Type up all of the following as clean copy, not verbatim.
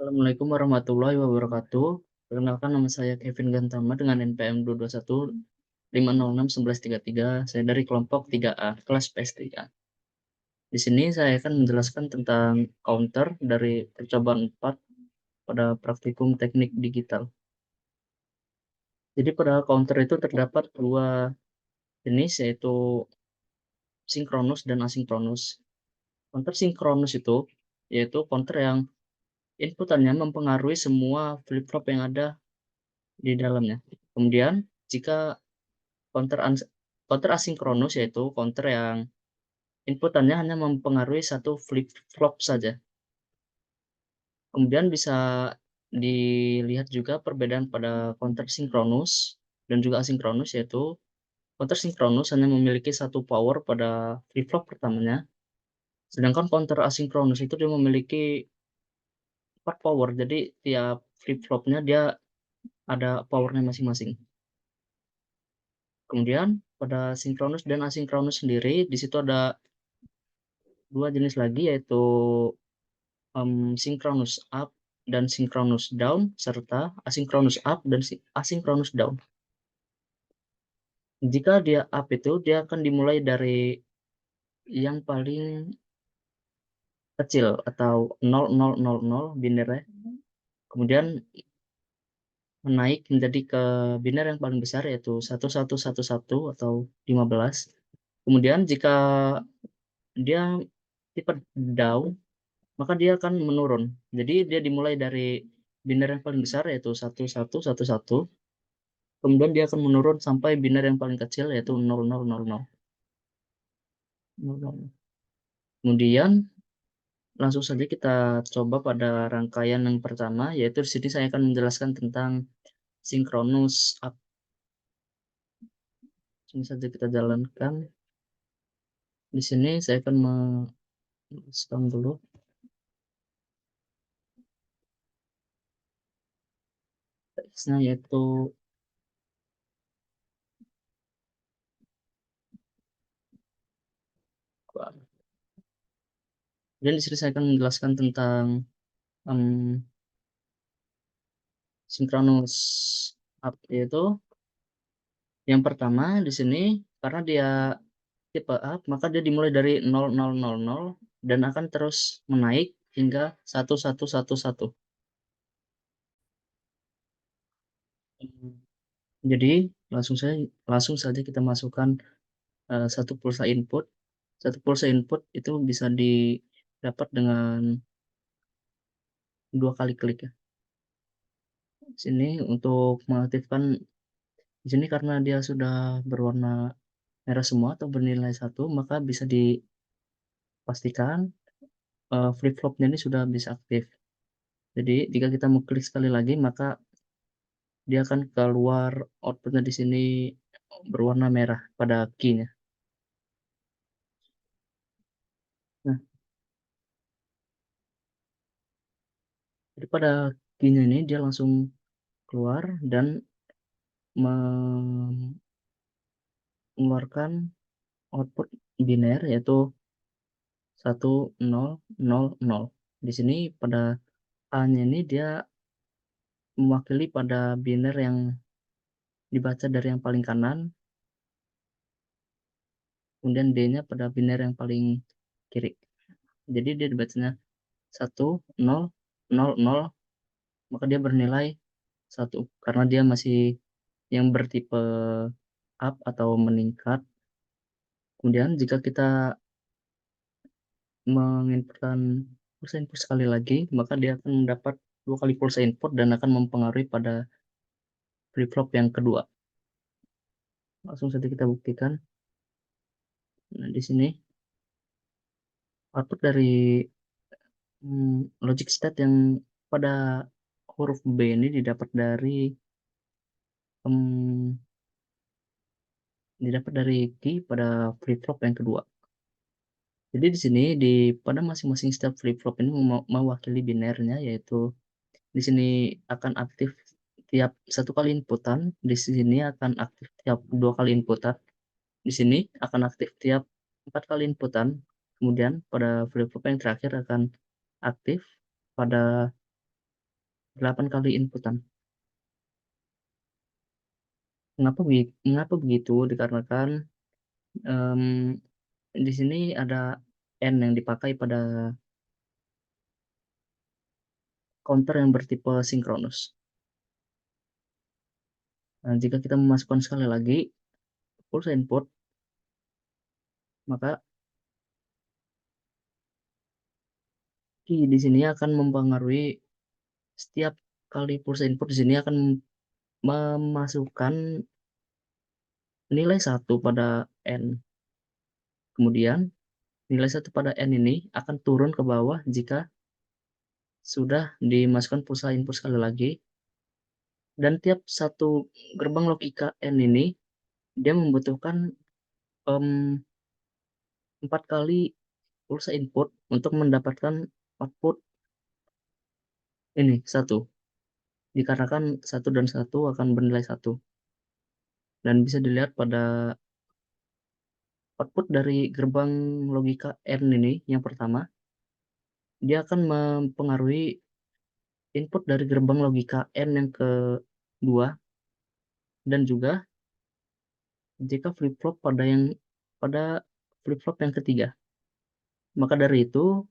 Assalamualaikum warahmatullahi wabarakatuh. Perkenalkan nama saya Kevin Gantama dengan NPM 221 506 1133. Saya dari kelompok 3A, kelas PS3. Di sini saya akan menjelaskan tentang counter dari percobaan 4 pada praktikum teknik digital. Jadi pada counter itu terdapat dua jenis, yaitu sinkronus dan asinkronus. Counter sinkronus itu yaitu counter yang inputannya mempengaruhi semua flip-flop yang ada di dalamnya. Kemudian jika counter asinkronus yaitu counter yang inputannya hanya mempengaruhi satu flip-flop saja. Kemudian bisa dilihat juga perbedaan pada counter sinkronus dan juga asinkronus, yaitu counter sinkronus hanya memiliki satu power pada flip-flop pertamanya, sedangkan counter asinkronus itu dia memiliki 4 power. Jadi tiap flip-flopnya dia ada powernya masing-masing. Kemudian pada sinkronus dan asinkronus sendiri, di situ ada dua jenis lagi, yaitu synchronous up dan synchronous down, serta asynchronous up dan asynchronous down. Jika dia up itu, dia akan dimulai dari yang paling kecil atau 0000 binernya, kemudian menaik menjadi ke biner yang paling besar, yaitu 1111 atau 15. Kemudian jika dia tipe down, maka dia akan menurun. Jadi dia dimulai dari biner yang paling besar, yaitu 1111, kemudian dia akan menurun sampai biner yang paling kecil, yaitu 0000. Kemudian langsung saja kita coba pada rangkaian yang pertama, yaitu di sini saya akan menjelaskan tentang sinkronus up. Ini saja kita jalankan. Di sini saya akan menuliskan dulu. Teksnya yaitu dan di sini saya akan menjelaskan tentang sinkronus up, yaitu yang pertama di sini karena dia tipe up, maka dia dimulai dari 0000 dan akan terus menaik hingga 1111. Jadi langsung saja kita masukkan satu pulsa input. Satu pulsa input itu bisa didapat dengan dua kali klik ya. Sini untuk mengaktifkan di sini karena dia sudah berwarna merah semua atau bernilai 1, maka bisa dipastikan flip-flopnya ini sudah bisa aktif. Jadi jika kita mengklik sekali lagi, maka dia akan keluar outputnya di sini berwarna merah pada key-nya. Nah, jadi pada key-nya ini dia langsung keluar dan mengeluarkan output biner, yaitu 1000. Di sini pada A-nya ini dia mewakili pada biner yang dibaca dari yang paling kanan, kemudian D-nya pada biner yang paling kiri. Jadi dia dibacanya 1000, maka dia bernilai 1 karena dia masih yang bertipe up atau meningkat. Kemudian jika kita menginputkan pulsa input sekali lagi, maka dia akan mendapat 2 kali pulsa input dan akan mempengaruhi pada flip-flop yang kedua. Langsung saja kita buktikan. Nah, di sini output dari logic state yang pada huruf B ini didapat dari key pada flip-flop yang kedua. Jadi di sini pada masing-masing step flip-flop ini mewakili binernya, yaitu di sini akan aktif tiap satu kali inputan, di sini akan aktif tiap dua kali inputan, di sini akan aktif tiap 4 kali inputan, kemudian pada flip-flop yang terakhir akan aktif pada 8 kali inputan. Mengapa begitu? Dikarenakan di sini ada N yang dipakai pada counter yang bertipe sinkronus. Nah, jika kita memasukkan sekali lagi pulsa input, maka key di sini akan mempengaruhi setiap kali pulsa input di sini akan memasukkan nilai 1 pada N. Kemudian nilai 1 pada N ini akan turun ke bawah jika sudah dimasukkan pulsa input sekali lagi. Dan tiap satu gerbang logika N ini dia membutuhkan 4 kali pulsa input untuk mendapatkan output ini 1. Dikarenakan 1 dan 1 akan bernilai 1. Dan bisa dilihat pada output dari gerbang logika N ini yang pertama, dia akan mempengaruhi input dari gerbang logika N yang kedua, dan juga jika flip-flop pada flip-flop yang ketiga. Maka dari itu,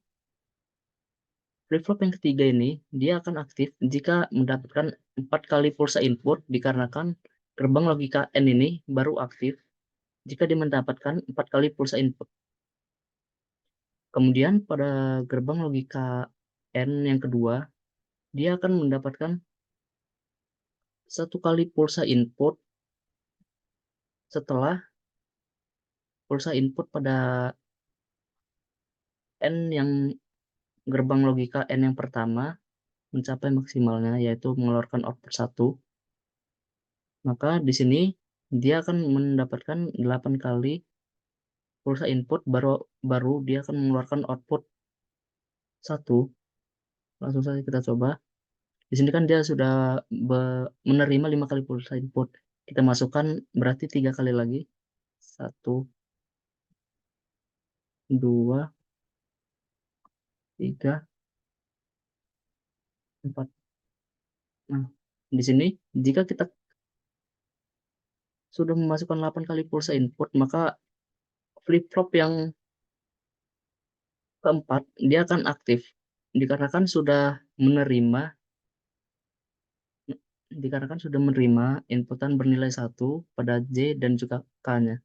flip-flop yang ketiga ini dia akan aktif jika mendapatkan 4 kali pulsa input, dikarenakan gerbang logika N ini baru aktif jika dia mendapatkan 4 kali pulsa input. Kemudian pada gerbang logika N yang kedua, dia akan mendapatkan 1 kali pulsa input setelah pulsa input pada N yang gerbang logika N yang pertama mencapai maksimalnya, yaitu mengeluarkan output 1. Maka di sini dia akan mendapatkan 8 kali pulsa input, baru dia akan mengeluarkan output 1. Langsung saja kita coba. Di sini kan dia sudah menerima 5 kali pulsa input. Kita masukkan berarti 3 kali lagi. 1, 2, 3, 4. Nah, di sini jika kita sudah memasukkan 8 kali pulsa input, maka flip-flop yang keempat dia akan aktif dikarenakan sudah menerima inputan bernilai 1 pada J dan juga K-nya.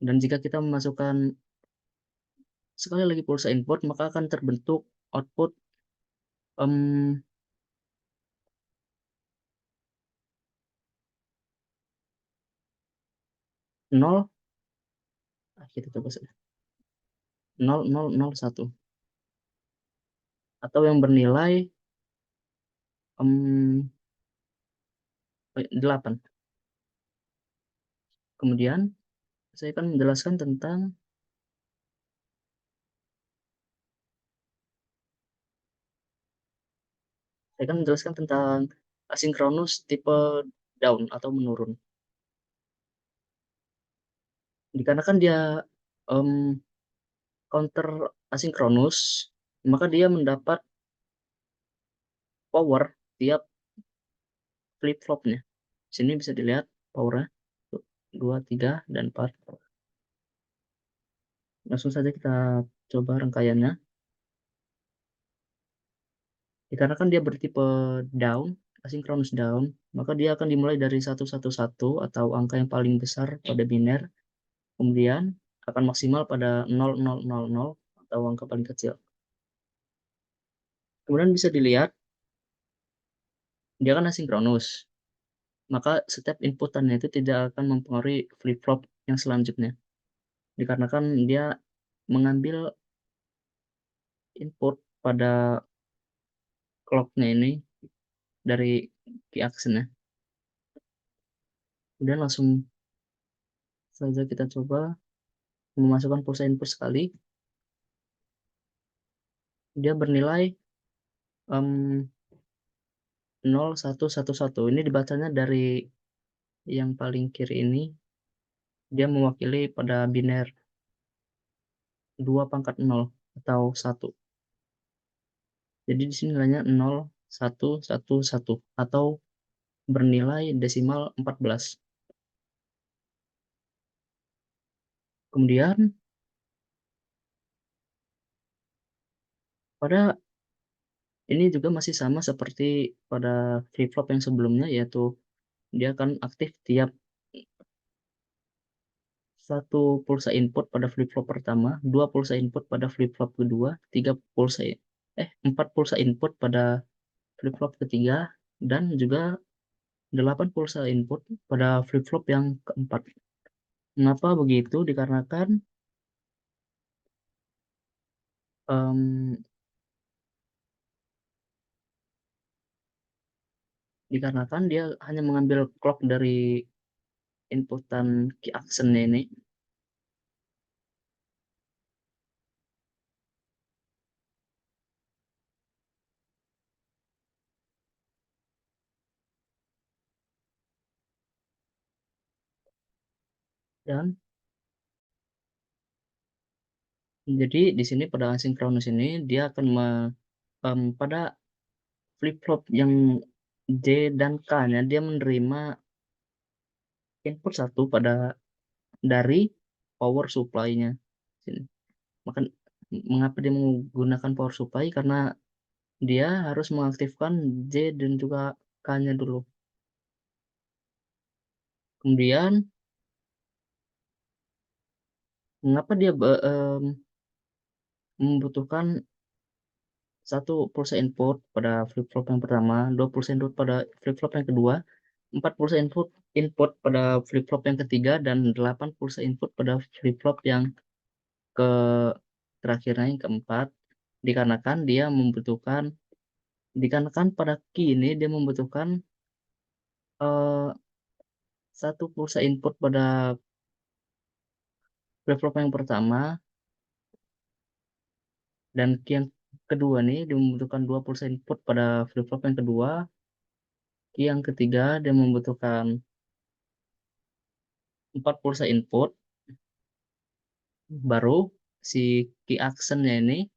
Dan jika kita memasukkan sekali lagi pulsa input, maka akan terbentuk output 0, kita coba saja 0001, atau yang bernilai 8. Kemudian saya akan menjelaskan tentang asinkronus tipe down atau menurun. Dikarenakan dia counter asinkronus, maka dia mendapat power tiap flip-flopnya. Sini bisa dilihat powernya 2, 3, dan 4. Langsung saja kita coba rangkaiannya. Dikarenakan dia bertipe down, asinkronus down, maka dia akan dimulai dari 111 atau angka yang paling besar pada biner, kemudian akan maksimal pada 0000 atau angka paling kecil. Kemudian bisa dilihat dia kan asinkronus, maka setiap inputannya itu tidak akan mempengaruhi flip-flop yang selanjutnya, dikarenakan dia mengambil input pada clocknya ini dari key action-nya. Kemudian langsung saja kita coba memasukkan pulsa input sekali. Dia bernilai 0111. Ini dibacanya dari yang paling kiri ini, dia mewakili pada biner 2 pangkat 0 atau 1. Jadi di sini nilainya 0, 111 atau bernilai desimal 14. Kemudian pada ini juga masih sama seperti pada flip-flop yang sebelumnya, yaitu dia akan aktif tiap satu pulsa input pada flip-flop pertama, dua pulsa input pada flip-flop kedua, empat pulsa input pada flip-flop ketiga, dan juga 8 pulsa input pada flip-flop yang keempat. Mengapa begitu? Dikarenakan dia hanya mengambil clock dari inputan key action ini, dan jadi di sini pada asinkronus ini dia akan pada flip-flop yang J dan K-nya dia menerima input satu dari power supply-nya. Maka mengapa dia menggunakan power supply? Karena dia harus mengaktifkan J dan juga K-nya dulu. Kemudian mengapa dia membutuhkan satu pulsa input pada flip-flop yang pertama, dua pulsa input pada flip-flop yang kedua, empat pulsa input pada flip-flop yang ketiga, dan 8 pulsa input pada flip-flop yang ke terakhirnya yang keempat, dikarenakan pada key ini dia membutuhkan eh, satu pulsa input pada flip-flop yang pertama, dan key yang kedua nih dia membutuhkan dua pulsa input pada flip-flop yang kedua, key yang ketiga dia membutuhkan 4 pulsa input. Baru si key action-nya ini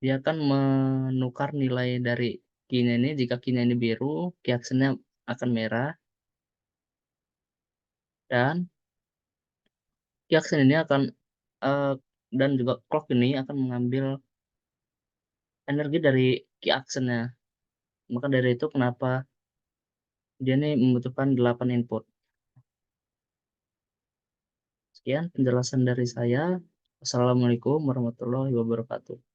dia akan menukar nilai dari key-nya ini. Jika key-nya ini biru, key action-nya akan merah, dan key action ini akan eh, dan juga clock ini akan mengambil energi dari key action-nya. Maka dari itu kenapa dia ini membutuhkan 8 input. Sekian penjelasan dari saya. Wassalamualaikum warahmatullahi wabarakatuh.